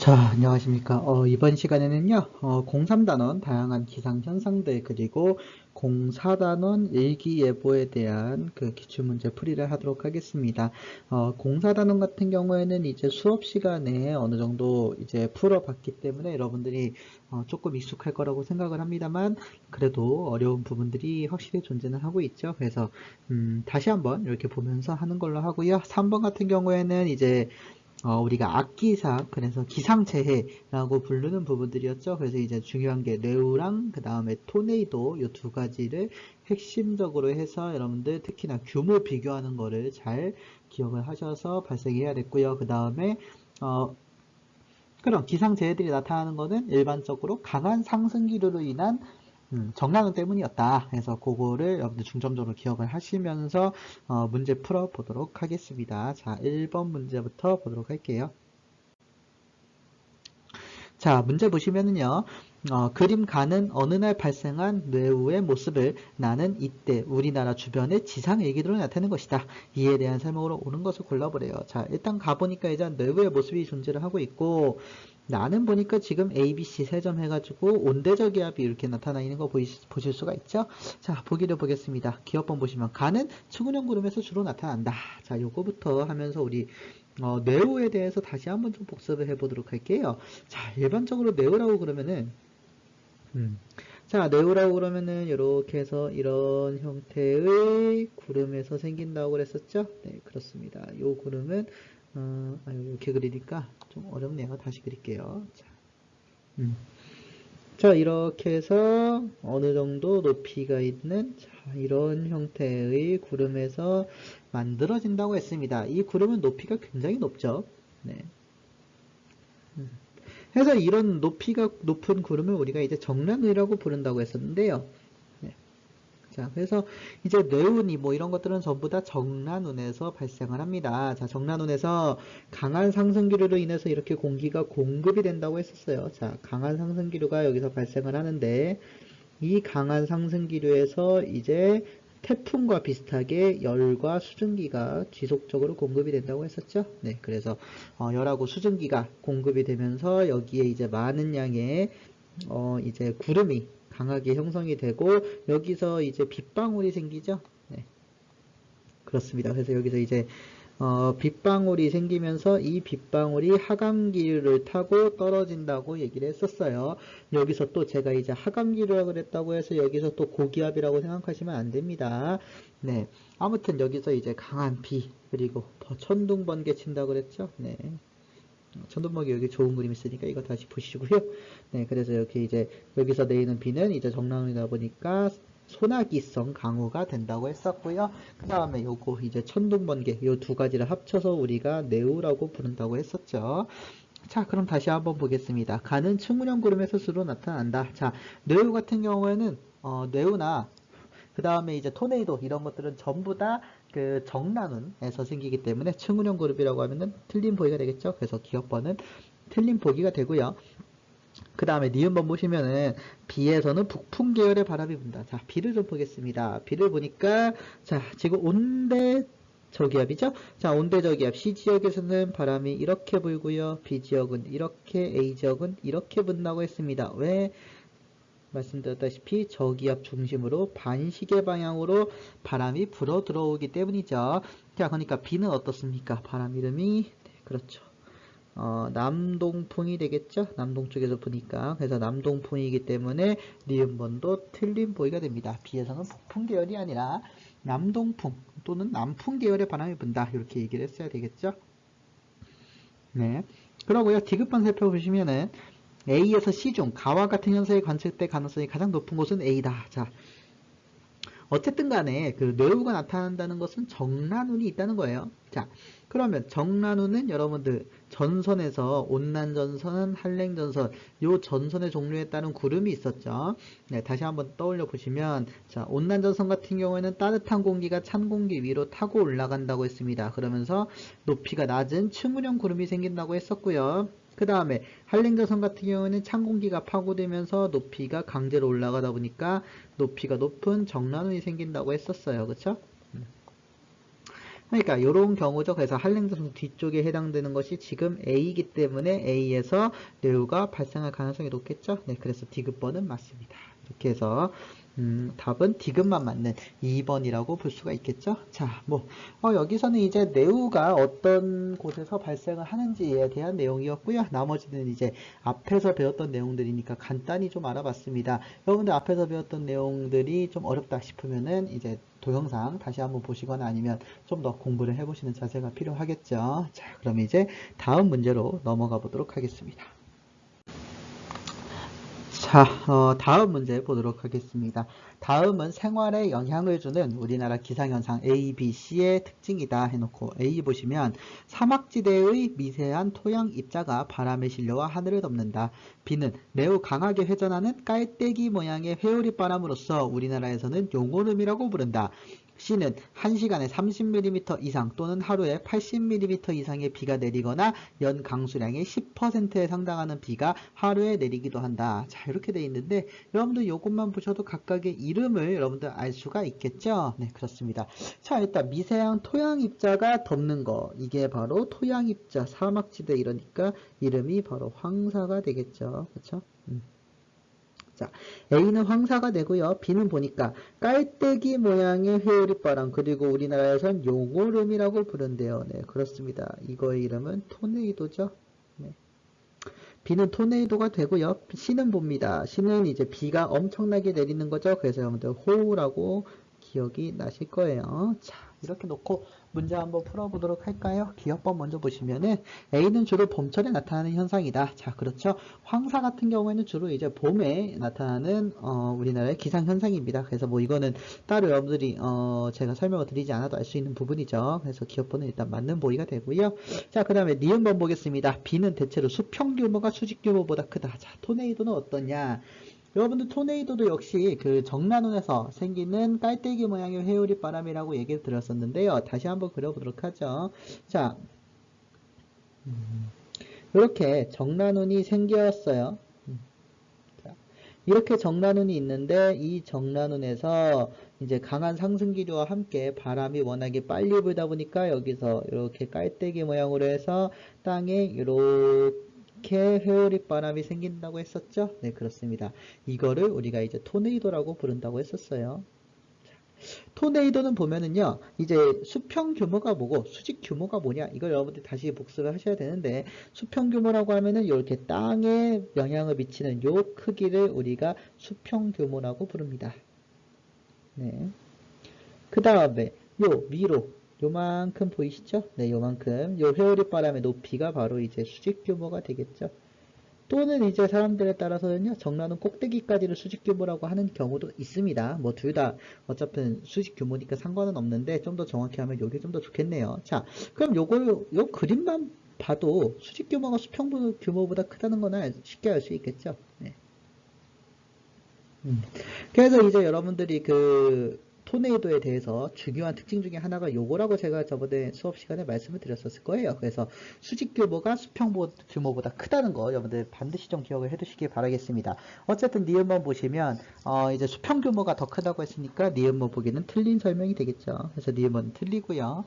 자, 안녕하십니까. 이번 시간에는요, 03단원 다양한 기상 현상들, 그리고 04단원 일기예보에 대한 그 기출문제 풀이를 하도록 하겠습니다. 04단원 같은 경우에는 이제 수업 시간에 어느 정도 이제 풀어봤기 때문에 여러분들이 조금 익숙할 거라고 생각을 합니다만, 그래도 어려운 부분들이 확실히 존재는 하고 있죠. 그래서, 다시 한번 이렇게 보면서 하는 걸로 하고요. 3번 같은 경우에는 이제 우리가 악기상, 그래서 기상재해라고 부르는 부분들이었죠. 그래서 이제 중요한 게 뇌우랑 그 다음에 토네이도 이 두 가지를 핵심적으로 해서 여러분들 특히나 규모 비교하는 거를 잘 기억을 하셔서 발생해야 됐고요. 그 다음에 그런 기상재해들이 나타나는 거는 일반적으로 강한 상승기류로 인한 정난운 때문이었다. 그래서 그거를 여러분들 중점적으로 기억을 하시면서 문제 풀어 보도록 하겠습니다. 자, 1번 문제부터 보도록 할게요. 자, 문제 보시면은요. 그림 가는 어느 날 발생한 뇌우의 모습을 나는 이때 우리나라 주변의 지상일기로 나타내는 것이다. 이에 대한 설명으로 옳은 것을 골라보래요. 자, 일단 가보니까 이제 뇌우의 모습이 존재를 하고 있고, 나는 보니까 지금 A, B, C 세 점 해가지고 온대적 기압이 이렇게 나타나 있는 거 보실 수가 있죠? 자, 보기를 보겠습니다. 기업번 보시면 가는 측운형 구름에서 주로 나타난다. 자, 요거부터 하면서 우리 뇌우에 대해서 다시 한번 좀 복습을 해보도록 할게요. 자, 일반적으로 뇌우라고 그러면은 자, 뇌우라고 그러면은 이렇게 해서 이런 형태의 구름에서 생긴다고 그랬었죠? 네, 그렇습니다. 요 구름은 이렇게 그리니까 좀 어렵네요. 다시 그릴게요. 자, 자, 이렇게 해서 어느 정도 높이가 있는 자, 이런 형태의 구름에서 만들어진다고 했습니다. 이 구름은 높이가 굉장히 높죠. 네. 그래서 이런 높이가 높은 구름을 우리가 이제 정란운이라고 부른다고 했었는데요. 네. 자, 그래서 이제 뇌운이 뭐 이런 것들은 전부 다 정란운에서 발생을 합니다. 자, 정란운에서 강한 상승기류로 인해서 이렇게 공기가 공급이 된다고 했었어요. 자, 강한 상승기류가 여기서 발생을 하는데 이 강한 상승기류에서 이제 태풍과 비슷하게 열과 수증기가 지속적으로 공급이 된다고 했었죠. 네, 그래서 열하고 수증기가 공급이 되면서 여기에 이제 많은 양의 이제 구름이 강하게 형성이 되고 여기서 이제 빗방울이 생기죠. 네, 그렇습니다. 그래서 여기서 이제 빗방울이 생기면서 이 빗방울이 하강기류를 타고 떨어진다고 얘기를 했었어요. 여기서 또 제가 이제 하강기류라고 그랬다고 해서 여기서 또 고기압이라고 생각하시면 안 됩니다. 네. 아무튼 여기서 이제 강한 비, 그리고 천둥 번개 친다고 그랬죠. 네. 천둥번개 여기 좋은 그림 있으니까 이거 다시 보시고요. 네, 그래서 이렇게 이제 여기서 내리는 비는 이제 정랑이다 보니까 소나기성 강우가 된다고 했었고요. 그 다음에 요거 이제 천둥번개 요 두 가지를 합쳐서 우리가 뇌우라고 부른다고 했었죠. 자, 그럼 다시 한번 보겠습니다. 가는 층운형 구름에서 주로 나타난다. 자, 뇌우 같은 경우에는 뇌우나 그 다음에 이제 토네이도 이런 것들은 전부 다 그 정란운에서 생기기 때문에 층운형 그룹이라고 하면은 틀린 보기가 되겠죠. 그래서 기억번은 틀린 보기가 되고요. 그 다음에 니은번 보시면은 비에서는 북풍 계열의 바람이 분다. 자, 비를 좀 보겠습니다. 비를 보니까 자, 지금 온대 저기압이죠? 자, 온대 저기압 C 지역에서는 바람이 이렇게 불고요. B 지역은 이렇게, A 지역은 이렇게 분다고 했습니다. 왜? 말씀드렸다시피 저기압 중심으로 반시계 방향으로 바람이 불어 들어오기 때문이죠. 자, 그러니까 비는 어떻습니까? 바람 이름이 네, 그렇죠. 남동풍이 되겠죠? 남동쪽에서 부니까. 그래서 남동풍이기 때문에 니은번도 틀린 보기가 됩니다. 비에서는 북풍 계열이 아니라 남동풍 또는 남풍 계열의 바람이 분다. 이렇게 얘기를 했어야 되겠죠? 네. 그러고요. 디귿번 살펴보시면은 A에서 C 중 가와 같은 현상이 관측될 가능성이 가장 높은 곳은 A다. 자, 어쨌든 간에 그 뇌우가 나타난다는 것은 정란운이 있다는 거예요. 자, 그러면 정란운은 여러분들 전선에서 온난전선, 한랭전선 요 전선의 종류에 따른 구름이 있었죠. 네, 다시 한번 떠올려 보시면 자, 온난전선 같은 경우에는 따뜻한 공기가 찬 공기 위로 타고 올라간다고 했습니다. 그러면서 높이가 낮은 층운형 구름이 생긴다고 했었고요. 그 다음에 한랭전선 같은 경우에는 찬 공기가 파고들면서 높이가 강제로 올라가다 보니까 높이가 높은 정란운이 생긴다고 했었어요. 그쵸? 그러니까 이런 경우죠. 그래서 한랭전선 뒤쪽에 해당되는 것이 지금 A이기 때문에 A에서 뇌우가 발생할 가능성이 높겠죠. 네, 그래서 D급번은 맞습니다. 이렇게 해서 답은 D급만 맞는 2번이라고 볼 수가 있겠죠. 자, 여기서는 이제 뇌우가 어떤 곳에서 발생을 하는지에 대한 내용이었고요. 나머지는 이제 앞에서 배웠던 내용들이니까 간단히 좀 알아봤습니다. 여러분들 앞에서 배웠던 내용들이 좀 어렵다 싶으면은 이제 동영상 다시 한번 보시거나 아니면 좀 더 공부를 해보시는 자세가 필요하겠죠. 자, 그럼 이제 다음 문제로 넘어가 보도록 하겠습니다. 자, 다음 문제 보도록 하겠습니다. 다음은 생활에 영향을 주는 우리나라 기상현상 A, B, C의 특징이다 해놓고 A 보시면 사막지대의 미세한 토양 입자가 바람에 실려와 하늘을 덮는다. B는 매우 강하게 회전하는 깔때기 모양의 회오리 바람으로서 우리나라에서는 용오름이라고 부른다. C는 1시간에 30mm 이상 또는 하루에 80mm 이상의 비가 내리거나 연 강수량의 10%에 해당하는 비가 하루에 내리기도 한다. 자, 이렇게 돼 있는데 여러분들 이것만 보셔도 각각의 이름을 여러분들 알 수가 있겠죠? 네, 그렇습니다. 자, 일단 미세한 토양 입자가 덮는 거, 이게 바로 토양 입자, 사막지대 이러니까 이름이 바로 황사가 되겠죠. 그렇죠? 자, A는 황사가 되고요. B는 보니까 깔때기 모양의 회오리바람, 그리고 우리나라에선 용오름이라고 부른대요. 네, 그렇습니다. 이거의 이름은 토네이도죠. 네. B는 토네이도가 되고요. C는 봅니다. C는 이제 비가 엄청나게 내리는 거죠. 그래서 여러분들 호우라고 기억이 나실 거예요. 자, 이렇게 놓고 문제 한번 풀어보도록 할까요? 기억법 먼저 보시면은 A는 주로 봄철에 나타나는 현상이다. 자, 그렇죠. 황사 같은 경우에는 주로 이제 봄에 나타나는 우리나라의 기상 현상입니다. 그래서 이거는 따로 여러분들이 제가 설명을 드리지 않아도 알 수 있는 부분이죠. 그래서 기억법은 일단 맞는 보기가 되고요. 자, 그 다음에 니은번 보겠습니다. B는 대체로 수평 규모가 수직 규모보다 크다. 자, 토네이도는 어떠냐? 여러분들 토네이도도 역시 그 정란운에서 생기는 깔때기 모양의 회오리 바람이라고 얘기를 드렸었는데요. 다시 한번 그려보도록 하죠. 자, 이렇게 정란운이 생겼어요. 자, 이렇게 정란운이 있는데 이 정란운에서 이제 강한 상승기류와 함께 바람이 워낙에 빨리 불다 보니까 여기서 이렇게 깔때기 모양으로 해서 땅에 이렇게 회오리 바람이 생긴다고 했었죠? 네, 그렇습니다. 이거를 우리가 이제 토네이도라고 부른다고 했었어요. 토네이도는 보면은요, 이제 수평 규모가 뭐고 수직 규모가 뭐냐, 이걸 여러분들이 다시 복습을 하셔야 되는데, 수평 규모라고 하면은 이렇게 땅에 영향을 미치는 요 크기를 우리가 수평 규모라고 부릅니다. 네. 그 다음에 요 위로 요만큼 보이시죠? 네, 요만큼. 요 회오리 바람의 높이가 바로 이제 수직 규모가 되겠죠. 또는 이제 사람들에 따라서는요, 정란은 꼭대기까지를 수직 규모라고 하는 경우도 있습니다. 둘 다 어차피 수직 규모니까 상관은 없는데 좀 더 정확히 하면 요게 좀 더 좋겠네요. 자, 그럼 요 그림만 봐도 수직 규모가 수평 규모보다 크다는 거는 쉽게 알 수 있겠죠. 네. 그래서 이제 여러분들이 그 토네이도에 대해서 중요한 특징 중에 하나가 요거라고 제가 저번에 수업 시간에 말씀을 드렸었을 거예요. 그래서 수직 규모가 수평 규모보다 크다는 거 여러분들 반드시 좀 기억을 해 두시기 바라겠습니다. 어쨌든 니은번 보시면 이제 수평 규모가 더 크다고 했으니까 니은번 보기는 틀린 설명이 되겠죠. 그래서 니은번 틀리고요.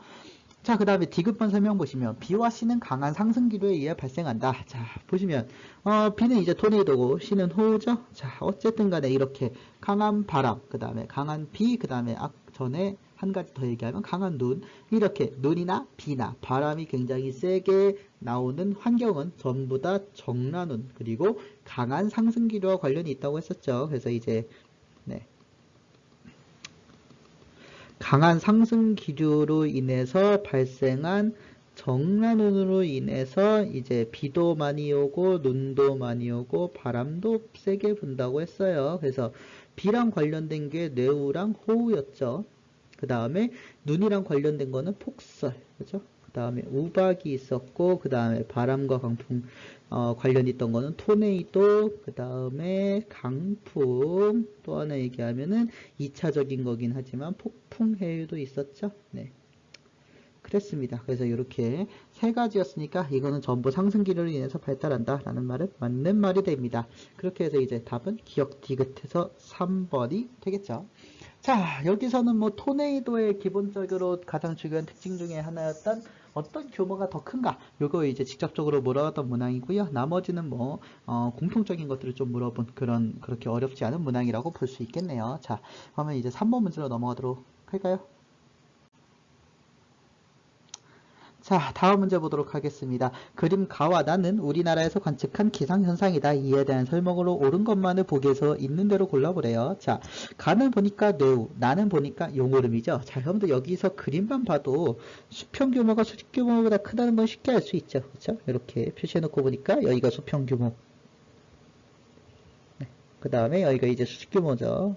자, 그 다음에 D급번 설명 보시면 B와 C는 강한 상승기류에 의해 발생한다. 자, 보시면 B는 이제 토네이도고 C는 호우죠. 자, 어쨌든 간에 이렇게 강한 바람, 그 다음에 강한 비, 그 다음에 전에 한 가지 더 얘기하면 강한 눈, 이렇게 눈이나 비나 바람이 굉장히 세게 나오는 환경은 전부 다 정란운 그리고 강한 상승기류와 관련이 있다고 했었죠. 그래서 이제 네. 강한 상승 기류로 인해서 발생한 정란운으로 인해서 이제 비도 많이 오고 눈도 많이 오고 바람도 세게 분다고 했어요. 그래서 비랑 관련된 게 뇌우랑 호우였죠. 그 다음에 눈이랑 관련된 거는 폭설, 그죠? 그 다음에 우박이 있었고, 그 다음에 바람과 강풍 관련 있던 거는 토네이도, 그 다음에 강풍, 또 하나 얘기하면은 2차적인 거긴 하지만 폭풍 해유도 있었죠. 네. 그랬습니다. 그래서 이렇게 세 가지였으니까 이거는 전부 상승기류로 인해서 발달한다 라는 말은 맞는 말이 됩니다. 그렇게 해서 이제 답은 기억 디귿에서 3번이 되겠죠. 자, 여기서는 뭐 토네이도의 기본적으로 가장 중요한 특징 중에 하나였던 어떤 규모가 더 큰가? 요거 이제 직접적으로 물어봤던 문항이고요. 나머지는 뭐 공통적인 것들을 좀 물어본 그렇게 어렵지 않은 문항이라고 볼 수 있겠네요. 자, 그러면 이제 3번 문제로 넘어가도록 할까요? 자, 다음 문제 보도록 하겠습니다. 그림 가와 나는 우리나라에서 관측한 기상현상이다. 이에 대한 설명으로 옳은 것만을 보기에서 있는 대로 골라보래요. 자, 가는 보니까 뇌우, 나는 보니까 용오름이죠. 자, 여러분들 여기서 그림만 봐도 수평 규모가 수직 규모보다 크다는 건 쉽게 알 수 있죠. 그렇죠? 이렇게 표시해놓고 보니까 여기가 수평 규모. 네. 그 다음에 여기가 이제 수직 규모죠.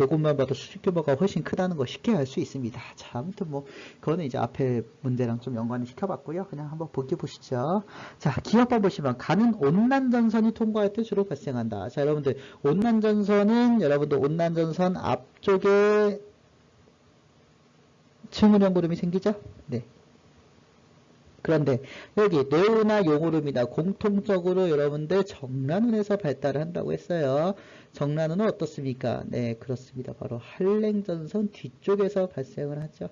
요것만 봐도 수직 규모가 훨씬 크다는 거 쉽게 알 수 있습니다. 자, 아무튼 뭐 그거는 이제 앞에 문제랑 좀 연관을 시켜봤고요. 그냥 한번 보기 보시죠. 자, 기억봐 보시면 가는 온난전선이 통과할 때 주로 발생한다. 자, 여러분들 온난전선은 여러분들 온난전선 앞쪽에 층운형 구름이 생기죠? 네. 그런데 여기 뇌우나 용오름이나 공통적으로 여러분들 정란운에서 발달을 한다고 했어요. 정란운은 어떻습니까? 네, 그렇습니다. 바로 한랭전선 뒤쪽에서 발생을 하죠.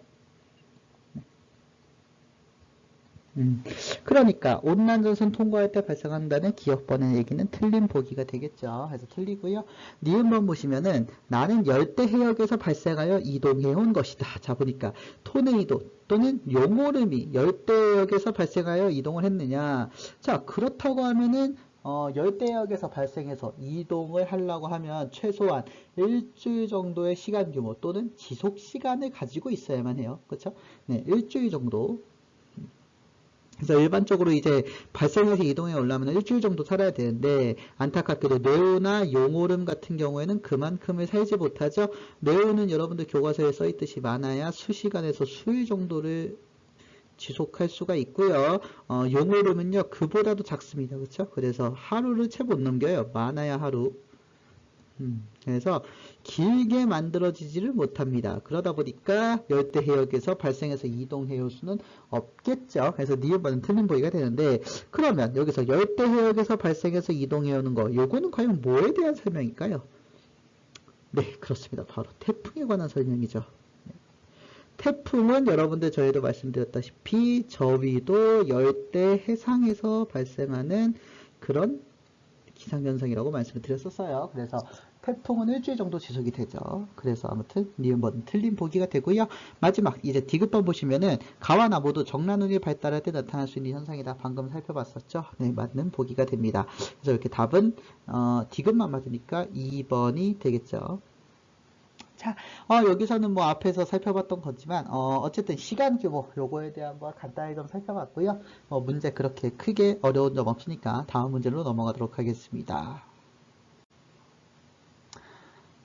그러니까 온난전선 통과할 때 발생한다는 기억번의 얘기는 틀린 보기가 되겠죠. 그래서 틀리고요. 니은번 보시면은 나는 열대 해역에서 발생하여 이동해 온 것이다. 자, 보니까 토네이도 또는 용오름이 열대 해역에서 발생하여 이동을 했느냐. 자, 그렇다고 하면은 열대 해역에서 발생해서 이동을 하려고 하면 최소한 일주일 정도의 시간 규모 또는 지속 시간을 가지고 있어야만 해요. 그렇죠? 네, 일주일 정도. 그래서 일반적으로 이제 발생해서 이동해 올라오면 일주일 정도 살아야 되는데 안타깝게도 뇌우나 용오름 같은 경우에는 그만큼을 살지 못하죠. 뇌우는 여러분들 교과서에 써있듯이 많아야 수시간에서 수일 정도를 지속할 수가 있고요. 용오름은요 그보다도 작습니다. 그렇죠? 그래서 하루를 채 못 넘겨요. 많아야 하루. 그래서 길게 만들어지지를 못합니다. 그러다 보니까 열대 해역에서 발생해서 이동 해요수는 없겠죠. 그래서 니은번은 틀린 보기가 되는데 그러면 여기서 열대 해역에서 발생해서 이동해 오는 거 요거는 과연 뭐에 대한 설명일까요? 네, 그렇습니다. 바로 태풍에 관한 설명이죠. 태풍은 여러분들 저희도 말씀드렸다시피 저위도 열대 해상에서 발생하는 그런 기상현상이라고 말씀을 드렸었어요. 그래서 태풍은 일주일 정도 지속이 되죠. 그래서 아무튼 니은번은 틀린 보기가 되고요. 마지막 이제 디귿번 보시면은 가와 나 모두 정란운이 발달할 때 나타날 수 있는 현상이다. 방금 살펴봤었죠. 네, 맞는 보기가 됩니다. 그래서 이렇게 답은 디귿만 맞으니까 2번이 되겠죠. 자, 여기서는 뭐 앞에서 살펴봤던 거지만 어쨌든 시간 규모 요거에 대한 거 간단히 좀 살펴봤고요. 문제 그렇게 크게 어려운 점 없으니까 다음 문제로 넘어가도록 하겠습니다.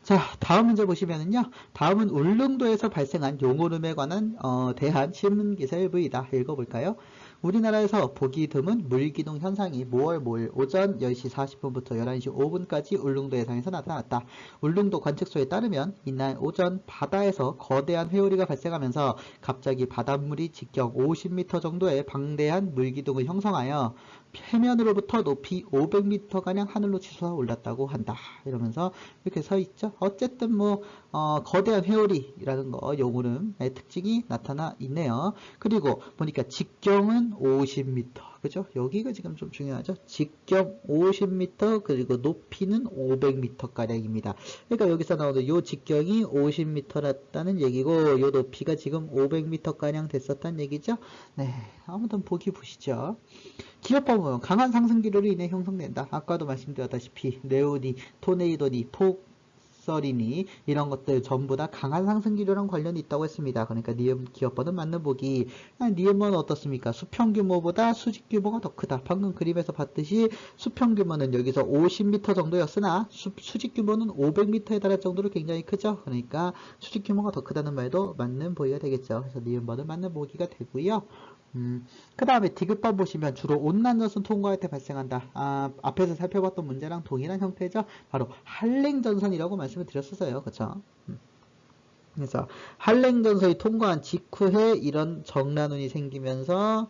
자, 다음 문제 보시면은요. 다음은 울릉도에서 발생한 용오름에 관한 대한 신문기사 일부이다. 읽어볼까요? 우리나라에서 보기 드문 물기둥 현상이 5월 5일 오전 10시 40분부터 11시 5분까지 울릉도 해상에서 나타났다. 울릉도 관측소에 따르면 이날 오전 바다에서 거대한 회오리가 발생하면서 갑자기 바닷물이 직경 50m 정도의 방대한 물기둥을 형성하여 해면으로부터 높이 500m가량 하늘로 치솟아 올랐다고 한다. 이러면서 이렇게 서 있죠. 어쨌든 뭐 거대한 회오리라는 거 용오름의 특징이 나타나 있네요. 그리고 보니까 직경은 50m. 그죠? 여기가 지금 좀 중요하죠. 직경 50m 그리고 높이는 500m가량입니다. 그러니까 여기서 나오는 요 직경이 50m였다는 얘기고 요 높이가 지금 500m가량 됐었다는 얘기죠. 네, 아무튼 보기 보시죠. 기업법은 강한 상승 기류로 인해 형성된다. 아까도 말씀드렸다시피 네오니, 토네이도니, 폭설이니 이런 것들 전부 다 강한 상승 기류랑 관련이 있다고 했습니다. 그러니까 니은 기업법은 맞는 보기. 니은은 어떻습니까? 수평 규모보다 수직 규모가 더 크다. 방금 그림에서 봤듯이 수평 규모는 여기서 50m 정도였으나 수직 규모는 500m에 달할 정도로 굉장히 크죠. 그러니까 수직 규모가 더 크다는 말도 맞는 보기가 되겠죠. 그래서 니은번은 맞는 보기가 되고요. 그 다음에 디귿번 보시면 주로 온난전선 통과할 때 발생한다. 앞에서 살펴봤던 문제랑 동일한 형태죠. 바로 한랭전선이라고 말씀을 드렸었어요. 그쵸? 그래서 한랭전선이 통과한 직후에 이런 정란운이 생기면서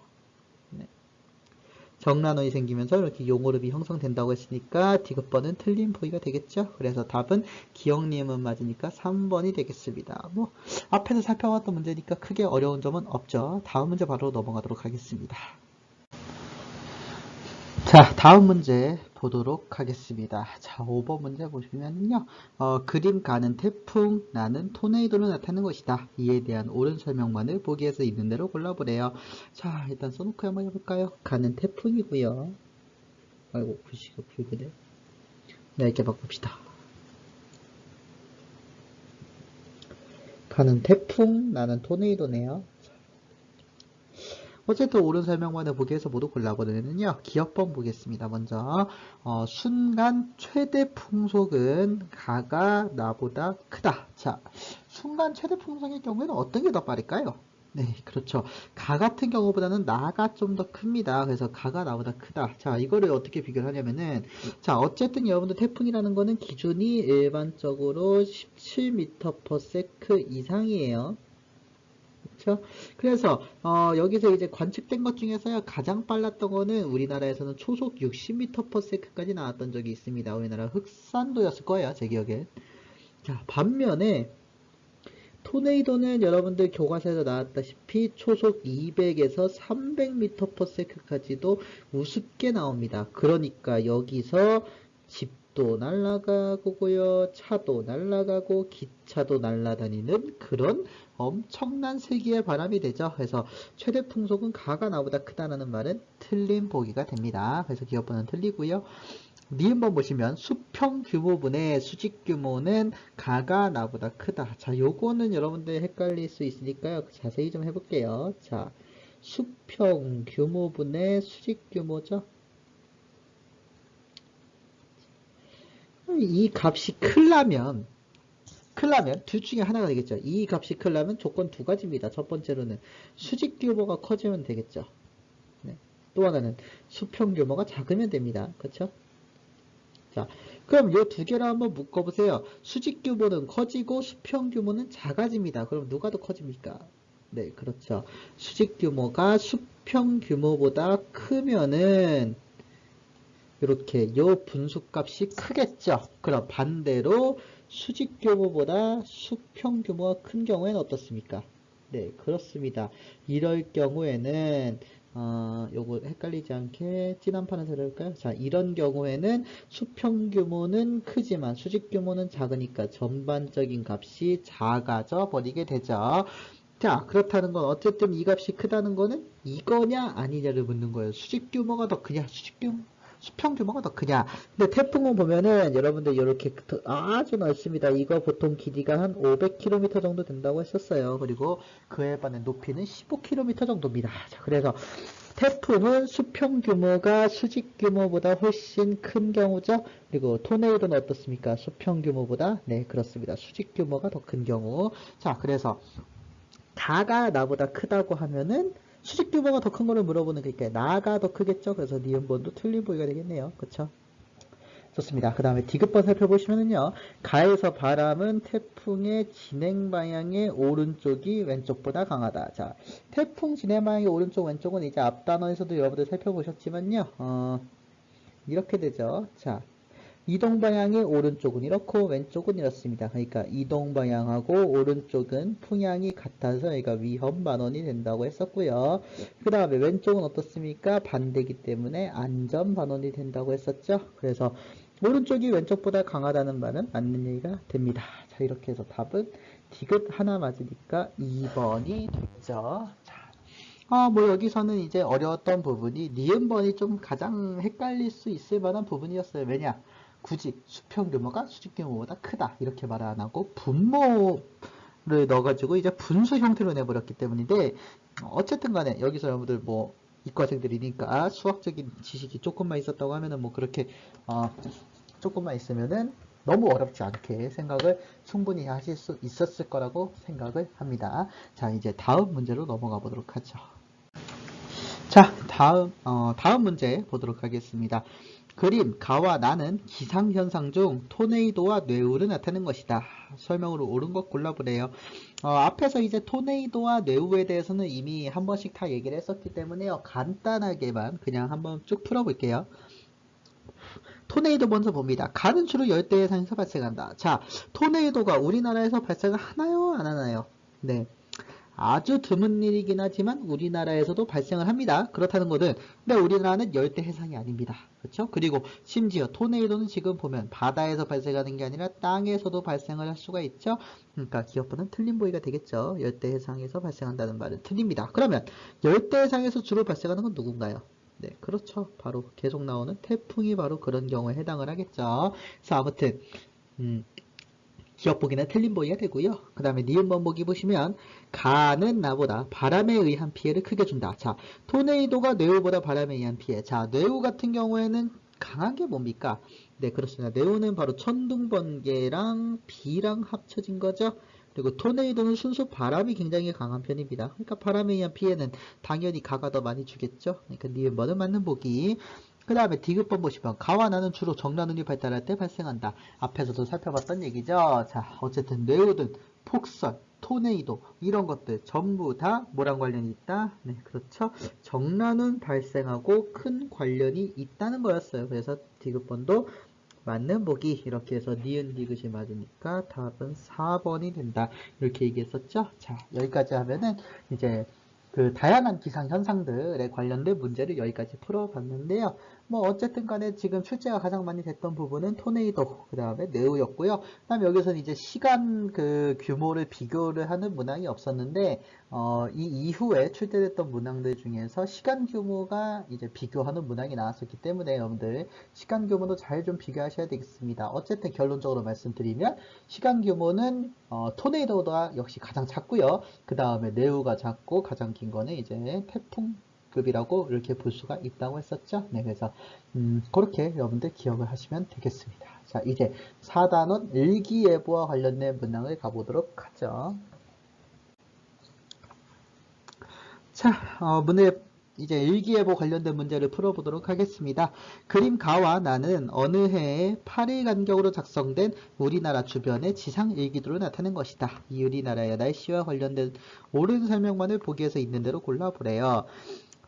정란원이 생기면서 이렇게 용오름이 형성된다고 했으니까 디귿번은 틀린 보기가 되겠죠. 그래서 답은 기억니은 맞으니까 3번이 되겠습니다. 뭐 앞에서 살펴봤던 문제니까 크게 어려운 점은 없죠. 다음 문제 바로 넘어가도록 하겠습니다. 자, 다음 문제 보도록 하겠습니다. 자, 5번 문제 보시면요. 그림 가는 태풍, 나는 토네이도로 나타나는 것이다. 이에 대한 옳은 설명만을 보기에서 있는 대로 골라보래요. 자, 일단 써놓고 한번 해볼까요? 가는 태풍이고요. 아이고, 글씨가 붉으네. 네, 이렇게 바꿉시다. 가는 태풍, 나는 토네이도네요. 어쨌든 옳은 설명만을 보기에서 모두 골라보려면요. 기억번 보겠습니다. 먼저 순간 최대 풍속은 가가 나보다 크다. 자, 순간 최대 풍속의 경우에는 어떤 게 더 빠를까요? 네, 그렇죠. 가 같은 경우보다는 나가 좀 더 큽니다. 그래서 가가 나보다 크다. 자, 이거를 어떻게 비교를 하냐면은, 자, 어쨌든 여러분들 태풍이라는 거는 기준이 일반적으로 17m/s 이상이에요. 그렇죠? 그래서 여기서 이제 관측된 것 중에서요 가장 빨랐던 거는 우리나라에서는 초속 60m/s까지 나왔던 적이 있습니다. 우리나라 흑산도였을 거예요, 제 기억에. 자, 반면에 토네이도는 여러분들 교과서에서 나왔다시피 초속 200에서 300m/s까지도 우습게 나옵니다. 그러니까 여기서 집도 날아가고요, 차도 날아가고 기차도 날아다니는 그런 엄청난 세기의 바람이 되죠. 그래서 최대 풍속은 가가 나보다 크다는 말은 틀린 보기가 됩니다. 그래서 기억번호는 틀리고요. 니은번 보시면 수평 규모분의 수직 규모는 가가 나보다 크다. 자, 요거는 여러분들 헷갈릴 수 있으니까요. 자세히 좀 해볼게요. 자, 수평 규모분의 수직 규모죠. 이 값이 크려면 둘 중에 하나가 되겠죠. 이 값이 크려면 조건 두 가지입니다. 첫 번째로는 수직 규모가 커지면 되겠죠. 네. 또 하나는 수평 규모가 작으면 됩니다. 그렇죠? 자, 그럼 이 두 개를 한번 묶어보세요. 수직 규모는 커지고 수평 규모는 작아집니다. 그럼 누가 더 커집니까? 네, 그렇죠. 수직 규모가 수평 규모보다 크면은 이렇게 요 분수값이 크겠죠. 그럼 반대로 수직 규모보다 수평 규모가 큰 경우에는 어떻습니까? 네, 그렇습니다. 이럴 경우에는 요거 헷갈리지 않게 진한 판을 해볼까요? 자, 이런 경우에는 수평 규모는 크지만 수직 규모는 작으니까 전반적인 값이 작아져 버리게 되죠. 자, 그렇다는 건 어쨌든 이 값이 크다는 거는 이거냐 아니냐를 묻는 거예요. 수직 규모가 더 크냐, 수평 규모가 더 크냐. 근데 태풍은 보면은 여러분들 이렇게 아주 넓습니다. 이거 보통 길이가 한 500km 정도 된다고 했었어요. 그리고 그에 반해 높이는 15km 정도입니다. 자, 그래서 태풍은 수평 규모가 수직 규모보다 훨씬 큰 경우죠. 그리고 토네이도는 어떻습니까? 수평 규모보다 네, 그렇습니다. 수직 규모가 더 큰 경우. 자, 그래서 가가 나보다 크다고 하면은 수직 규모가 더 큰 거를 물어보는 거니까 나가 더 크겠죠. 그래서 니은번도 틀린 보기가 되겠네요. 그쵸? 좋습니다. 그 다음에 디귿번 살펴보시면은요. 가에서 바람은 태풍의 진행 방향의 오른쪽이 왼쪽보다 강하다. 자, 태풍 진행 방향의 오른쪽 왼쪽은 이제 앞 단원에서도 여러분들 살펴보셨지만요. 이렇게 되죠. 자, 이동 방향의 오른쪽은 이렇고 왼쪽은 이렇습니다. 그러니까 이동 방향하고 오른쪽은 풍향이 같아서 여기가 위험 반원이 된다고 했었고요. 그 다음에 왼쪽은 어떻습니까? 반대기 때문에 안전 반원이 된다고 했었죠. 그래서 오른쪽이 왼쪽보다 강하다는 말은 맞는 얘기가 됩니다. 자, 이렇게 해서 답은 디귿 하나 맞으니까 2번이 됐죠. 자, 뭐 여기서는 이제 어려웠던 부분이 니은번이 좀 가장 헷갈릴 수 있을 만한 부분이었어요. 왜냐? 굳이 수평 규모가 수직 규모보다 크다 이렇게 말 안 하고 분모를 넣어가지고 이제 분수 형태로 내버렸기 때문인데 어쨌든 간에 여기서 여러분들 뭐 이과생들이니까 수학적인 지식이 조금만 있었다고 하면은 뭐 그렇게 조금만 있으면은 너무 어렵지 않게 생각을 충분히 하실 수 있었을 거라고 생각을 합니다. 자, 이제 다음 문제로 넘어가 보도록 하죠. 자, 다음 문제 보도록 하겠습니다. 그림, 가와 나는 기상현상 중 토네이도와 뇌우를 나타낸 것이다. 설명으로 옳은 것 골라보래요. 앞에서 이제 토네이도와 뇌우에 대해서는 이미 한 번씩 다 얘기를 했었기 때문에요. 간단하게만 그냥 한번 쭉 풀어볼게요. 토네이도 먼저 봅니다. 가는 주로 열대 해상에서 발생한다. 자, 토네이도가 우리나라에서 발생을 하나요? 안 하나요? 네. 아주 드문 일이긴 하지만 우리나라에서도 발생을 합니다. 그렇다는 것은 근데 우리나라는 열대 해상이 아닙니다. 그렇죠? 그리고 심지어 토네이도는 지금 보면 바다에서 발생하는 게 아니라 땅에서도 발생을 할 수가 있죠. 그러니까 기억보다는 틀린 보기가 되겠죠. 열대 해상에서 발생한다는 말은 틀립니다. 그러면 열대 해상에서 주로 발생하는 건 누군가요? 네, 그렇죠. 바로 계속 나오는 태풍이 바로 그런 경우에 해당을 하겠죠. 그래서 아무튼 기억 보기는 틀린 보기가 되고요. 그 다음에 니은 번복이 보시면 가는 나보다 바람에 의한 피해를 크게 준다. 자, 토네이도가 뇌우보다 바람에 의한 피해. 자, 뇌우 같은 경우에는 강한 게 뭡니까? 네, 그렇습니다. 뇌우는 바로 천둥번개랑 비랑 합쳐진 거죠. 그리고 토네이도는 순수 바람이 굉장히 강한 편입니다. 그러니까 바람에 의한 피해는 당연히 가가 더 많이 주겠죠. 그러니까 니은 번은 맞는 보기. 그 다음에 디귿번 보시면 가와 나는 주로 정란운이 발달할 때 발생한다. 앞에서도 살펴봤던 얘기죠. 자, 어쨌든 뇌우든 폭설, 토네이도 이런 것들 전부 다 뭐랑 관련이 있다? 네, 그렇죠. 정란운 발생하고 큰 관련이 있다는 거였어요. 그래서 디귿번도 맞는 보기 이렇게 해서 니은 디귿이 맞으니까 답은 4번이 된다. 이렇게 얘기했었죠. 자, 여기까지 하면은 이제 그 다양한 기상 현상들에 관련된 문제를 여기까지 풀어봤는데요. 뭐 어쨌든 간에 지금 출제가 가장 많이 됐던 부분은 토네이도, 그 다음에 뇌우였고요. 그 다음에 여기서는 이제 시간 그 규모를 비교를 하는 문항이 없었는데, 이 이후에 출제됐던 문항들 중에서 시간 규모가 이제 비교하는 문항이 나왔었기 때문에 여러분들 시간 규모도 잘 좀 비교하셔야 되겠습니다. 어쨌든 결론적으로 말씀드리면 시간 규모는 토네이도가 역시 가장 작고요. 그 다음에 뇌우가 작고 가장 긴 거는 이제 태풍급이라고 이렇게 볼 수가 있다고 했었죠. 네, 그래서 그렇게 여러분들 기억을 하시면 되겠습니다. 자, 이제 4단원 일기예보와 관련된 문항을 가보도록 하죠. 자, 문제 이제 일기예보 관련된 문제를 풀어보도록 하겠습니다. 그림 가와 나는 어느 해에 8일 간격으로 작성된 우리나라 주변의 지상 일기도를 나타낸 것이다. 이 우리나라의 날씨와 관련된 옳은 설명만을 보기에서 있는 대로 골라보래요.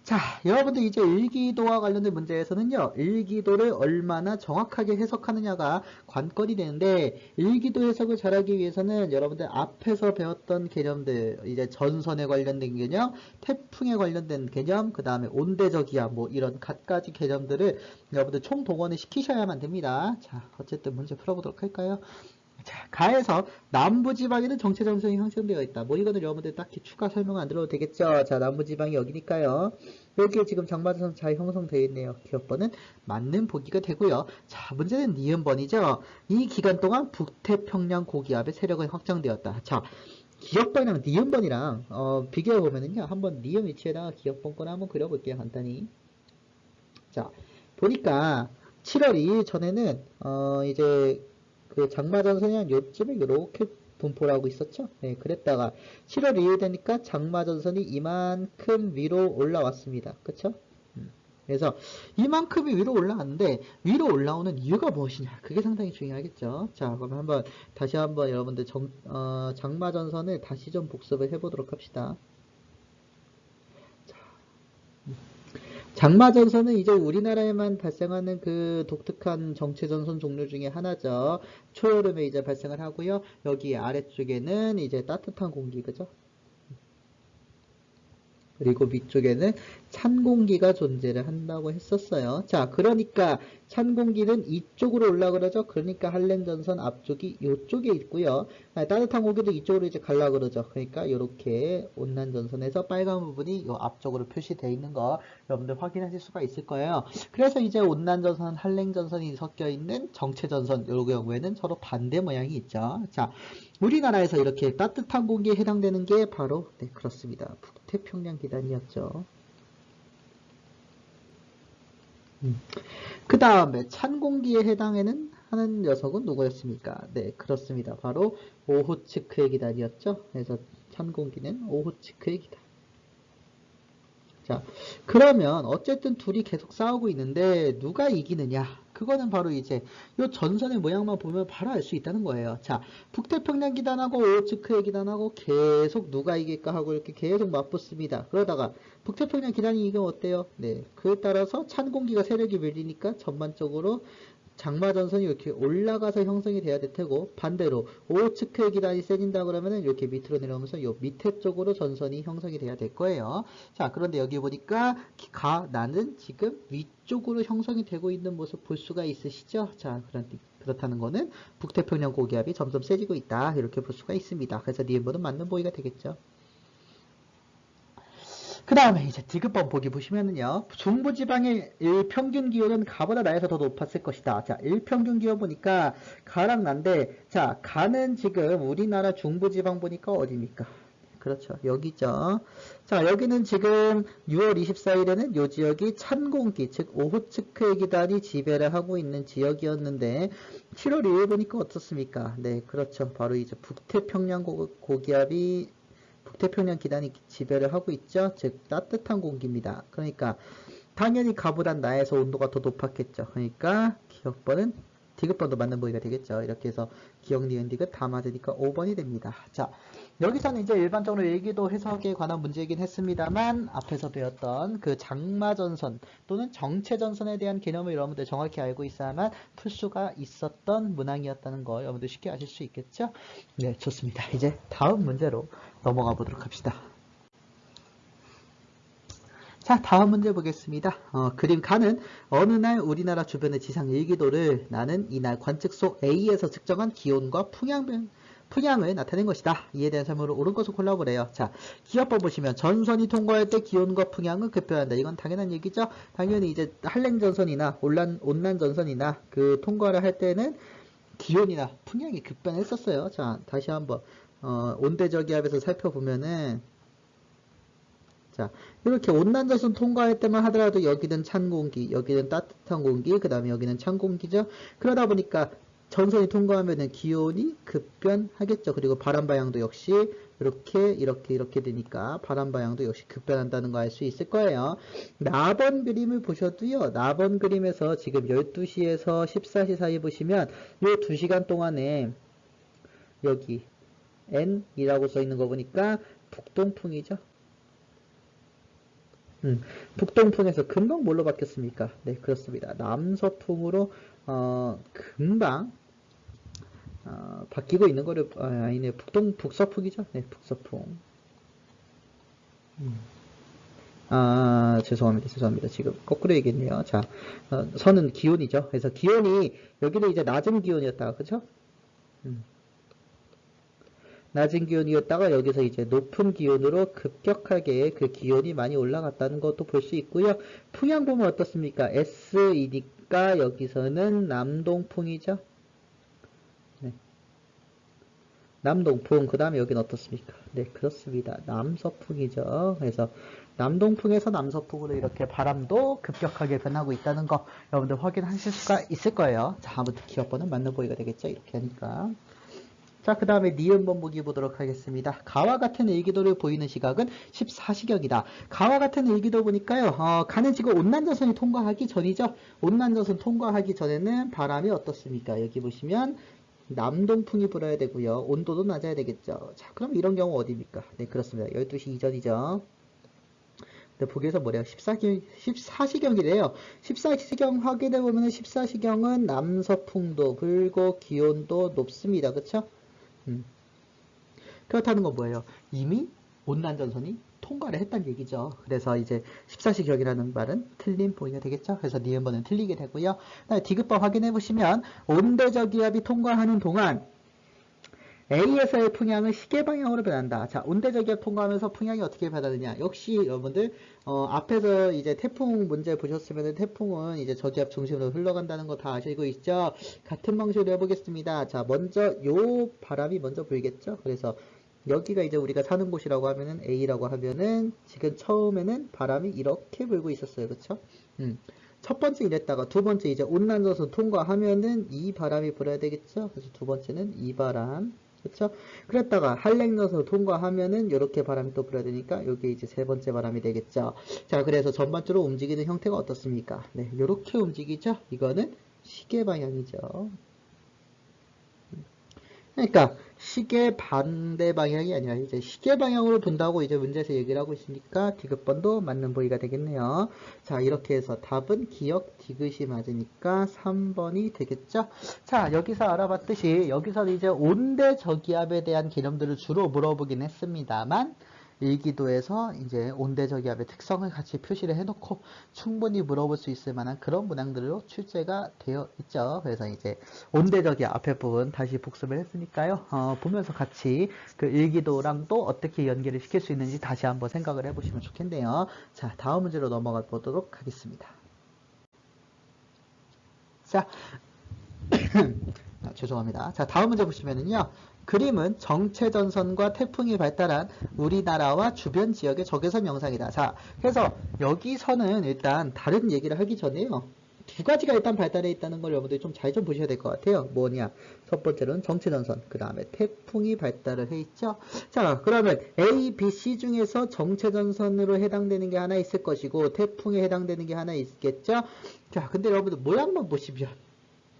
자, 여러분들 이제 일기도와 관련된 문제에서는요, 일기도를 얼마나 정확하게 해석하느냐가 관건이 되는데, 일기도 해석을 잘하기 위해서는 여러분들 앞에서 배웠던 개념들, 이제 전선에 관련된 개념, 태풍에 관련된 개념, 그 다음에 온대저기압, 뭐 이런 갖가지 개념들을 여러분들 총동원을 시키셔야만 됩니다. 자, 어쨌든 문제 풀어보도록 할까요? 자, 가에서 남부지방에는 정체전선이 형성되어 있다. 뭐 이거는 여러분들 딱히 추가 설명 안 들어도 되겠죠. 자, 남부지방이 여기니까요. 여기에 지금 장마전선 잘 형성되어 있네요. 기업번은 맞는 보기가 되고요. 자, 문제는 니은번이죠. 이 기간 동안 북태평양 고기압의 세력은 확장되었다. 자, 기업번이랑 니은번이랑 비교해 보면은요. 한번 니은 위치에다가 기업번 거를 한번 그려볼게요. 간단히. 자, 보니까 7월 2일 전에는 이제 그 장마전선이 한 요쯤에 이렇게 분포를 하고 있었죠. 네, 그랬다가 7월 2일 되니까 장마전선이 이만큼 위로 올라왔습니다. 그쵸? 그래서 이만큼이 위로 올라왔는데 위로 올라오는 이유가 무엇이냐? 그게 상당히 중요하겠죠. 자, 그럼 한번 다시 한번 여러분들 장마전선을 다시 좀 복습을 해보도록 합시다. 장마전선은 이제 우리나라에만 발생하는 그 독특한 정체전선 종류 중에 하나죠. 초여름에 이제 발생을 하고요. 여기 아래쪽에는 이제 따뜻한 공기, 그죠? 그리고 위쪽에는 찬 공기가 존재를 한다고 했었어요. 자, 그러니까 찬 공기는 이쪽으로 올라 그러죠. 그러니까 한랭전선 앞쪽이 이쪽에 있고요. 따뜻한 공기도 이쪽으로 이제 갈라 그러죠. 그러니까 이렇게 온난전선에서 빨간 부분이 이 앞쪽으로 표시되어 있는 거 여러분들 확인하실 수가 있을 거예요. 그래서 이제 온난전선, 한랭전선이 섞여 있는 정체전선 이 경우에는 서로 반대 모양이 있죠. 자, 우리나라에서 이렇게 따뜻한 공기에 해당되는 게 바로 네, 그렇습니다. 북태평양 기단이었죠. 그 다음에 찬 공기에 해당하는 하는 녀석은 누구였습니까? 네, 그렇습니다. 바로 오호츠크의 기단이었죠. 그래서 찬 공기는 오호츠크의 기단. 자, 그러면 어쨌든 둘이 계속 싸우고 있는데 누가 이기느냐? 그거는 바로 이제 요 전선의 모양만 보면 바로 알 수 있다는 거예요. 자, 북태평양 기단하고 오호츠크의 기단하고 계속 누가 이길까 하고 이렇게 계속 맞붙습니다. 그러다가 북태평양 기단이 이기면 어때요? 네, 그에 따라서 찬 공기가 세력이 밀리니까 전반적으로 장마전선이 이렇게 올라가서 형성이 돼야 될 테고, 반대로 오호츠크의 기단이 세진다 그러면은 이렇게 밑으로 내려오면서 요 밑에 쪽으로 전선이 형성이 돼야 될 거예요. 자, 그런데 여기 보니까 나는 지금 위쪽으로 형성이 되고 있는 모습 볼 수가 있으시죠? 자, 그렇다는 거는 북태평양 고기압이 점점 세지고 있다, 이렇게 볼 수가 있습니다. 그래서 니은번은 맞는 보기가 되겠죠. 그 다음에 이제 디귿번 보기 보시면은요, 중부지방의 일평균 기온은 가보다 나에서 더 높았을 것이다. 자, 일평균 기온 보니까 가랑 난데, 자, 가는 지금 우리나라 중부지방 보니까 어디입니까? 그렇죠, 여기죠. 자, 여기는 지금 6월 24일에는 요 지역이 찬 공기, 즉 오호츠크의 기단이 지배를 하고 있는 지역이었는데, 7월 2일 보니까 어떻습니까? 네, 그렇죠. 바로 이제 북태평양 고기압이 북태평양 기단이 지배를 하고 있죠. 즉 따뜻한 공기입니다. 그러니까 당연히 가보단 나에서 온도가 더 높았겠죠. 그러니까 기억번은 디귿번도 맞는 보기가 되겠죠. 이렇게 해서 기억, 니은, 디귿 다 맞으니까 5번이 됩니다. 자, 여기서는 이제 일반적으로 일기도 해석에 관한 문제이긴 했습니다만, 앞에서 배웠던 그 장마전선 또는 정체전선에 대한 개념을 여러분들 정확히 알고 있어야만 풀 수가 있었던 문항이었다는 거 여러분들 쉽게 아실 수 있겠죠? 네, 좋습니다. 이제 다음 문제로 넘어가 보도록 합시다. 자, 다음 문제 보겠습니다. 그림 가는 어느 날 우리나라 주변의 지상 일기도를 나는 이날 관측소 A에서 측정한 기온과 풍향을 나타낸 것이다. 이에 대한 설명을 옳은 것을 골라보래요. 자, 기억법 보시면 전선이 통과할 때 기온과 풍향은 급변한다. 이건 당연한 얘기죠. 당연히 이제 한랭전선이나 온난전선이나 그 통과를 할 때는 기온이나 풍향이 급변했었어요. 자, 다시 한번 온대저기압에서 살펴보면은, 자, 이렇게 온난전선 통과할 때만 하더라도 여기는 찬 공기, 여기는 따뜻한 공기, 그 다음에 여기는 찬 공기죠. 그러다 보니까 전선이 통과하면은 기온이 급변하겠죠. 그리고 바람 방향도 역시 이렇게 되니까 바람 방향도 역시 급변한다는 거 알 수 있을 거예요. 나번 그림을 보셔도요, 나번 그림에서 지금 12시에서 14시 사이 보시면 이 2시간 동안에 여기 N이라고 써 있는 거 보니까 북동풍이죠. 북동풍에서 금방 뭘로 바뀌었습니까? 네, 그렇습니다. 남서풍으로 금방 바뀌고 있는 거를 아니네, 북서풍이죠. 네, 북서풍. 죄송합니다. 지금 거꾸로 얘기했네요. 자, 선은 기온이죠. 그래서 기온이 여기는 이제 낮은 기온이었다, 그죠? 낮은 기온이었다가 여기서 이제 높은 기온으로 급격하게 그 기온이 많이 올라갔다는 것도 볼 수 있고요. 풍향 보면 어떻습니까? S이니까 여기서는 남동풍이죠. 네. 남동풍, 그 다음에 여기는 어떻습니까? 네, 그렇습니다. 남서풍이죠. 그래서 남동풍에서 남서풍으로 이렇게 바람도 급격하게 변하고 있다는 거 여러분들 확인하실 수가 있을 거예요. 자, 아무튼 기억번은 맞는 보기가 되겠죠. 이렇게 하니까. 자, 그 다음에 니은번 보기 보도록 하겠습니다. 가와 같은 일기도를 보이는 시각은 14시경이다. 가와 같은 일기도 보니까요, 가는 지금 온난전선이 통과하기 전이죠. 온난전선 통과하기 전에는 바람이 어떻습니까? 여기 보시면 남동풍이 불어야 되고요. 온도도 낮아야 되겠죠. 자, 그럼 이런 경우 어디입니까? 네, 그렇습니다. 12시 이전이죠. 근데 보기에서 뭐래요? 14시경이래요. 14시경 확인해 보면 14시경은 남서풍도 불고 기온도 높습니다. 그쵸? 그렇다는 건 뭐예요? 이미 온난전선이 통과를 했다는 얘기죠. 그래서 이제 14시경이라는 말은 틀린 보기가 되겠죠. 그래서 니은번은 틀리게 되고요. 디귿번 확인해 보시면 온대저기압이 통과하는 동안 A에서의 풍향은 시계 방향으로 변한다. 자, 온대저기압 통과하면서 풍향이 어떻게 변하느냐? 역시 여러분들 앞에서 이제 태풍 문제 보셨으면 태풍은 이제 저기압 중심으로 흘러간다는 거 다 아시고 있죠? 같은 방식으로 해보겠습니다. 자, 먼저 요 바람이 먼저 불겠죠? 그래서 여기가 이제 우리가 사는 곳이라고 하면은 A라고 하면은 지금 처음에는 바람이 이렇게 불고 있었어요. 그쵸? 첫 번째 이랬다가 두 번째 이제 온난전선 통과하면은 이 바람이 불어야 되겠죠? 그래서 두 번째는 이 바람, 그렇죠? 그랬다가 한랭너서 통과하면은 이렇게 바람이 또 불어야 되니까 여기 이제 세 번째 바람이 되겠죠. 자, 그래서 전반적으로 움직이는 형태가 어떻습니까? 네, 이렇게 움직이죠. 이거는 시계 방향이죠. 그러니까 시계 반대 방향이 아니라 이제 시계 방향으로 분다고 이제 문제에서 얘기를 하고 있으니까 디귿번도 맞는 보기가 되겠네요. 자, 이렇게 해서 답은 기역 디귿이 맞으니까 3번이 되겠죠. 자, 여기서 알아봤듯이 여기서 이제 온대 저기압에 대한 개념들을 주로 물어보긴 했습니다만 일기도에서 이제 온대저기압의 특성을 같이 표시를 해놓고 충분히 물어볼 수 있을 만한 그런 문항들로 출제가 되어 있죠. 그래서 이제 온대저기압 앞에 부분 다시 복습을 했으니까요. 보면서 같이 그 일기도랑 또 어떻게 연계를 시킬 수 있는지 다시 한번 생각을 해보시면 좋겠네요. 자, 다음 문제로 넘어가 보도록 하겠습니다. 자, 죄송합니다. 자, 다음 문제 보시면은요. 그림은 정체전선과 태풍이 발달한 우리나라와 주변 지역의 적외선 영상이다. 자, 그래서 여기서는 일단 다른 얘기를 하기 전에요. 두 가지가 일단 발달해 있다는 걸 여러분들이 좀 잘 좀 보셔야 될 것 같아요. 뭐냐? 첫 번째로는 정체전선, 그 다음에 태풍이 발달을 해 있죠. 자, 그러면 A, B, C 중에서 정체전선으로 해당되는 게 하나 있을 것이고 태풍에 해당되는 게 하나 있겠죠. 자, 근데 여러분들 모양만 보시면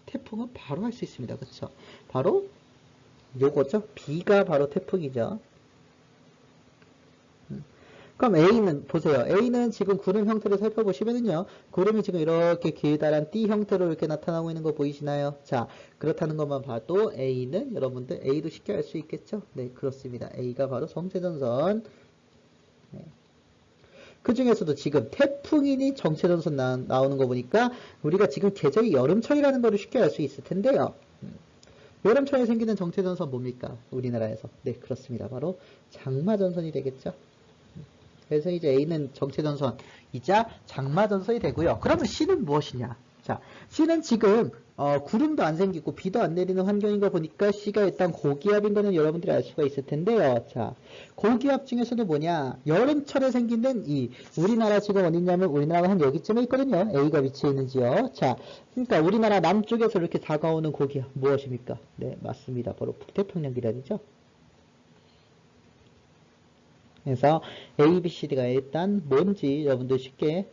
태풍은 바로 할 수 있습니다. 그렇죠? 바로 요거죠. B가 바로 태풍이죠. 그럼 A는 보세요. A는 지금 구름 형태를 살펴보시면은요. 구름이 지금 이렇게 길다란 띠 형태로 이렇게 나타나고 있는 거 보이시나요? 자, 그렇다는 것만 봐도 A는 여러분들 A도 쉽게 알 수 있겠죠? 네, 그렇습니다. A가 바로 정체전선. 네. 그 중에서도 지금 태풍이니 정체전선 나오는 거 보니까 우리가 지금 계절이 여름철이라는 거를 쉽게 알 수 있을 텐데요. 여름철에 생기는 정체전선 뭡니까? 우리나라에서. 네, 그렇습니다. 바로 장마전선이 되겠죠. 그래서 이제 A는 정체전선이자 장마전선이 되고요. 그러면 C는 무엇이냐? 자, C는 지금 구름도 안 생기고 비도 안 내리는 환경인 거 보니까 C가 일단 고기압인 거는 여러분들이 알 수가 있을 텐데요. 자, 고기압 중에서도 뭐냐? 여름철에 생기는 이 우리나라 지금 어디 있냐면 우리나라가 한 여기쯤에 있거든요. A가 위치해 있는지요. 자, 그러니까 우리나라 남쪽에서 이렇게 다가오는 고기압 무엇입니까? 네, 맞습니다. 바로 북태평양 기란이죠. 그래서 A, B, C, D가 일단 뭔지 여러분들 쉽게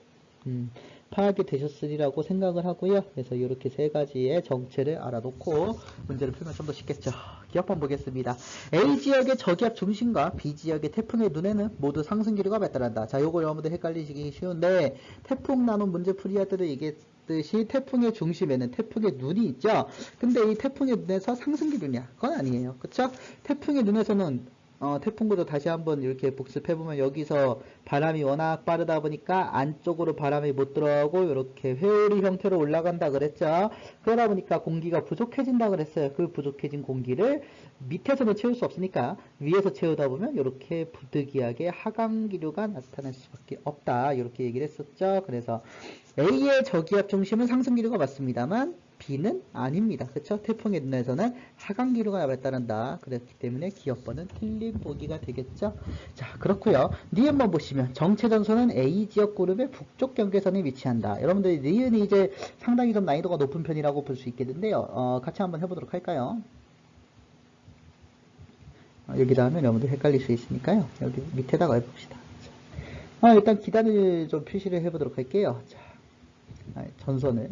파악이 되셨으리라고 생각을 하고요. 그래서 이렇게 세 가지의 정체를 알아놓고 문제를 풀면 좀 더 쉽겠죠. 기억번 보겠습니다. A 지역의 저기압 중심과 B 지역의 태풍의 눈에는 모두 상승 기류가 발달한다. 자, 요거 여러분들 헷갈리시기 쉬운데 태풍 나눔 문제 풀이할 때도 얘기했듯이 태풍의 중심에는 태풍의 눈이 있죠. 근데 이 태풍의 눈에서 상승 기류냐? 그건 아니에요. 그쵸? 태풍의 눈에서는 태풍구도 다시 한번 이렇게 복습해보면 여기서 바람이 워낙 빠르다 보니까 안쪽으로 바람이 못 들어가고 이렇게 회오리 형태로 올라간다 그랬죠. 그러다 보니까 공기가 부족해진다 그랬어요. 그 부족해진 공기를 밑에서는 채울 수 없으니까 위에서 채우다 보면 이렇게 부득이하게 하강기류가 나타날 수밖에 없다. 이렇게 얘기를 했었죠. 그래서 A의 저기압 중심은 상승기류가 맞습니다만 B는 아닙니다. 그쵸? 태풍의 눈에서는 하강기류가 발달한다. 그렇기 때문에 기억번은 틀린 보기가 되겠죠? 자, 그렇고요. 니은만 보시면 정체전선은 A 지역 그룹의 북쪽 경계선에 위치한다. 여러분들 니은이 이제 상당히 좀 난이도가 높은 편이라고 볼 수 있겠는데요. 같이 한번 해보도록 할까요? 여기다 하면 여러분들 헷갈릴 수 있으니까요. 여기 밑에다가 해봅시다. 일단 기단을 좀 표시를 해보도록 할게요. 자, 전선을.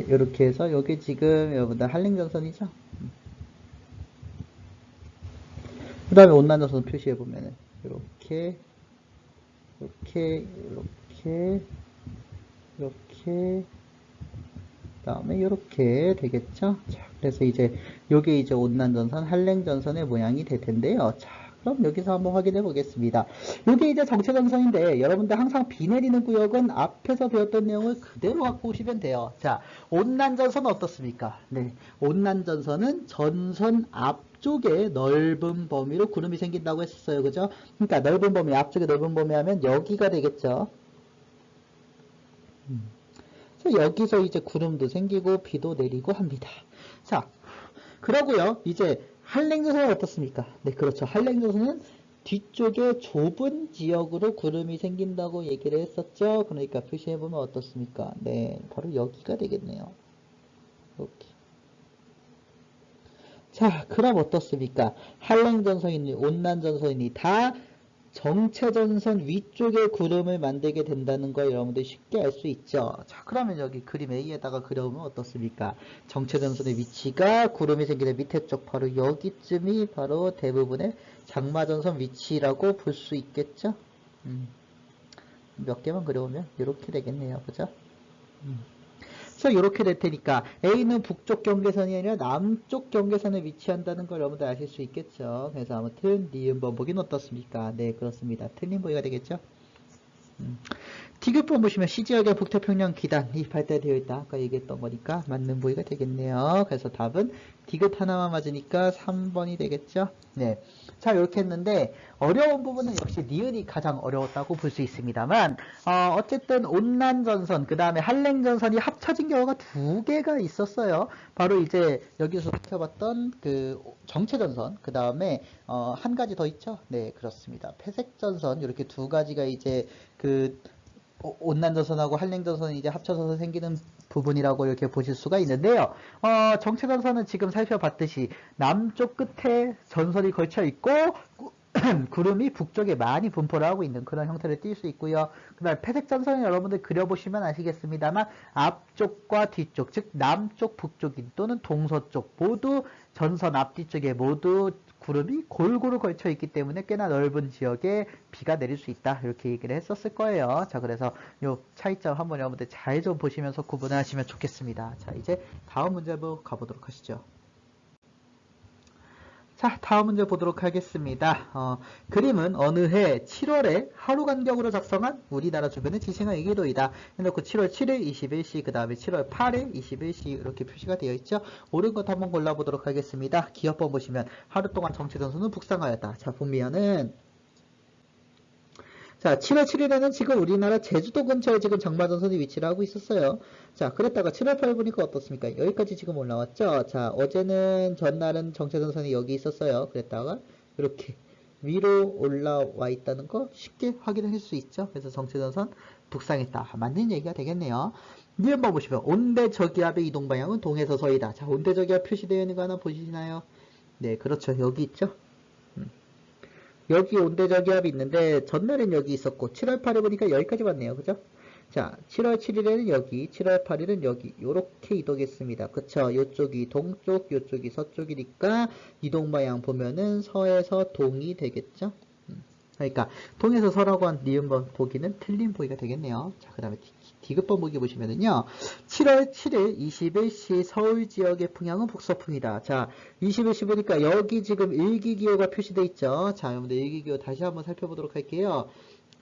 이렇게 해서 여기 지금 여러분들 한랭전선이죠. 그 다음에 온난전선 표시해 보면은 이렇게 다음에 이렇게 되겠죠. 자, 그래서 이제 요게 이제 온난전선, 한랭전선의 모양이 될 텐데요. 자, 그럼 여기서 한번 확인해 보겠습니다. 이게 이제 정체전선인데 여러분들 항상 비 내리는 구역은 앞에서 배웠던 내용을 그대로 갖고 오시면 돼요. 자, 온난전선은 어떻습니까? 네, 온난전선은 전선 앞쪽에 넓은 범위로 구름이 생긴다고 했었어요. 그죠? 그러니까 넓은 범위, 앞쪽에 넓은 범위 하면 여기가 되겠죠. 여기서 이제 구름도 생기고 비도 내리고 합니다. 자, 그러고요. 이제 한랭전선은 어떻습니까? 네, 그렇죠. 한랭전선은 뒤쪽에 좁은 지역으로 구름이 생긴다고 얘기를 했었죠. 그러니까 표시해보면 어떻습니까? 네, 바로 여기가 되겠네요. 이렇게. 자, 그럼 어떻습니까? 한랭전선이니 온난전선이니 다 정체전선 위쪽에 구름을 만들게 된다는 걸 여러분들 쉽게 알 수 있죠. 자, 그러면 여기 그림 A에다가 그려보면 어떻습니까? 정체전선의 위치가 구름이 생기는 밑에 쪽 바로 여기쯤이 바로 대부분의 장마전선 위치라고 볼 수 있겠죠? 몇 개만 그려오면 이렇게 되겠네요. 그죠? 그래서 이렇게 될 테니까 A는 북쪽 경계선이 아니라 남쪽 경계선에 위치한다는 걸 여러분들 아실 수 있겠죠. 그래서 아무튼 니은 번복이는 어떻습니까? 네, 그렇습니다. 틀린 보기가 되겠죠. D급번 보시면 C지역의 북태평양 기단이 발달되어 있다. 아까 얘기했던 거니까 맞는 보기가 되겠네요. 그래서 답은 D급 하나만 맞으니까 3번이 되겠죠. 네. 자, 이렇게 했는데 어려운 부분은 역시 니은이 가장 어려웠다고 볼 수 있습니다만 어쨌든 온난전선 그 다음에 한랭전선이 합쳐진 경우가 두 개가 있었어요. 바로 이제 여기서 살펴봤던 그 정체전선 그 다음에 한 가지 더 있죠. 네, 그렇습니다. 폐색전선 이렇게 두 가지가 이제 그 온난전선하고 한랭전선이 이제 합쳐져서 생기는 부분이라고 이렇게 보실 수가 있는데요. 정체전선은 지금 살펴봤듯이 남쪽 끝에 전선이 걸쳐 있고 구름이 북쪽에 많이 분포를 하고 있는 그런 형태를 띌 수 있고요. 그 다음에 폐색전선은 여러분들 그려보시면 아시겠습니다만 앞쪽과 뒤쪽, 즉 남쪽, 북쪽인 또는 동서쪽 모두 전선 앞뒤쪽에 모두 구름이 골고루 걸쳐 있기 때문에 꽤나 넓은 지역에 비가 내릴 수 있다. 이렇게 얘기를 했었을 거예요. 자, 그래서 요 차이점 한번 여러분들 잘 좀 보시면서 구분을 하시면 좋겠습니다. 자, 이제 다음 문제 한번 가보도록 하시죠. 자, 다음 문제 보도록 하겠습니다. 그림은 어느 해 7월에 하루 간격으로 작성한 우리나라 주변의 지층의 일기도이다. 해놓고 7월 7일 21시, 그 다음에 7월 8일 21시 이렇게 표시가 되어 있죠. 옳은 것 한번 골라보도록 하겠습니다. 기업번 보시면 하루 동안 정체전선은 북상하였다. 자, 보면은 자, 7월 7일에는 지금 우리나라 제주도 근처에 지금 장마전선이 위치를 하고 있었어요. 자, 그랬다가 7월 8일 보니까 어떻습니까? 여기까지 지금 올라왔죠? 자, 어제는 전날은 정체전선이 여기 있었어요. 그랬다가 이렇게 위로 올라와 있다는 거 쉽게 확인을 할 수 있죠. 그래서 정체전선 북상했다. 맞는 얘기가 되겠네요. 한번 보시면 온대저기압의 이동 방향은 동에서 서이다. 자, 온대저기압 표시되어 있는 거 하나 보시나요? 네, 그렇죠. 여기 있죠. 여기 온대저기압이 있는데 전날은 여기 있었고 7월 8일 보니까 여기까지 왔네요. 그죠? 자, 7월 7일에는 여기, 7월 8일은 여기 요렇게 이동했습니다. 그쵸? 요쪽이 동쪽, 요쪽이 서쪽이니까 이동 방향 보면은 서에서 동이 되겠죠? 그러니까 동에서 서라고 한 니은번 보기는 틀린 보기가 되겠네요. 자, 그 다음에 디귿번 보기 보시면은요. 7월 7일 21시 서울 지역의 풍향은 북서풍이다. 자, 21시 보니까 여기 지금 일기기호가 표시되어 있죠. 자, 여러분들 일기기호 다시 한번 살펴보도록 할게요.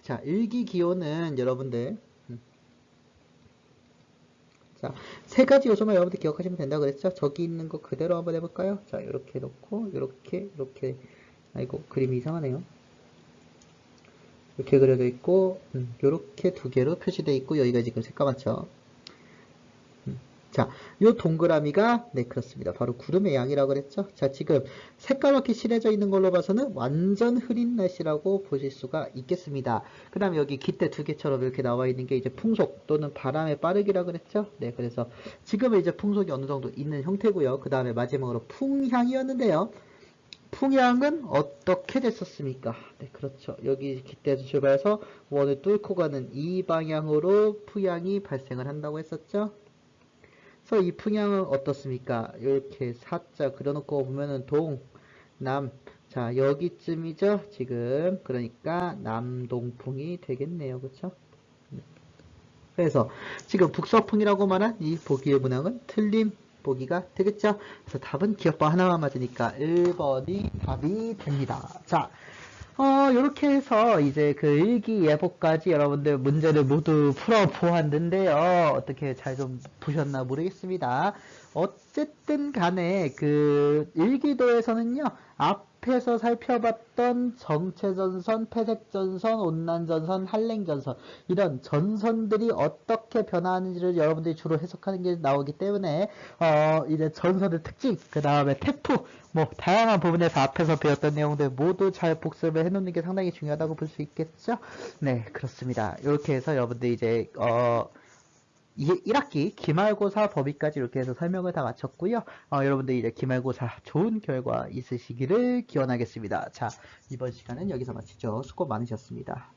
자, 일기기호는 여러분들 자, 세 가지 요소만 여러분들 기억하시면 된다고 그랬죠? 저기 있는 거 그대로 한번 해볼까요? 자, 이렇게 놓고 이렇게 아이고 그림이 이상하네요. 이렇게 그려져 있고 이렇게 두 개로 표시되어 있고 여기가 지금 새까맣죠. 자, 요 동그라미가 네 그렇습니다. 바로 구름의 양이라고 그랬죠. 자, 지금 새까맣게 칠해져 있는 걸로 봐서는 완전 흐린 날씨라고 보실 수가 있겠습니다. 그 다음에 여기 깃대 두 개처럼 이렇게 나와 있는 게 이제 풍속 또는 바람의 빠르기라고 그랬죠. 네, 그래서 지금은 이제 풍속이 어느 정도 있는 형태고요. 그 다음에 마지막으로 풍향이었는데요. 풍향은 어떻게 됐었습니까? 네, 그렇죠. 여기 깃대에서 출발해서 원을 뚫고 가는 이 방향으로 풍향이 발생을 한다고 했었죠. 그래서 이 풍향은 어떻습니까? 이렇게 사자 그려놓고 보면은 동, 남. 자, 여기쯤이죠. 지금. 그러니까 남동풍이 되겠네요. 그렇죠? 그래서 지금 북서풍이라고 말한 이 보기의 문항은 틀림 보기가 되겠죠. 그래서 답은 기억번 하나만 맞으니까 1번이 답이 됩니다. 자, 이렇게 해서 이제 그 일기예보까지 여러분들 문제를 모두 풀어보았는데요. 어떻게 잘 좀 보셨나 모르겠습니다. 어쨌든 간에 그 일기도에서는요, 앞에서 살펴봤던 정체전선, 폐색전선, 온난전선, 한랭전선 이런 전선들이 어떻게 변화하는지를 여러분들이 주로 해석하는 게 나오기 때문에 이제 전선의 특징, 그 다음에 태풍, 뭐 다양한 부분에서 앞에서 배웠던 내용들 모두 잘 복습을 해놓는 게 상당히 중요하다고 볼 수 있겠죠? 네, 그렇습니다. 이렇게 해서 여러분들 이제 1학기 기말고사 범위까지 이렇게 해서 설명을 다 마쳤고요. 여러분들 이제 기말고사 좋은 결과 있으시기를 기원하겠습니다. 자, 이번 시간은 여기서 마치죠. 수고 많으셨습니다.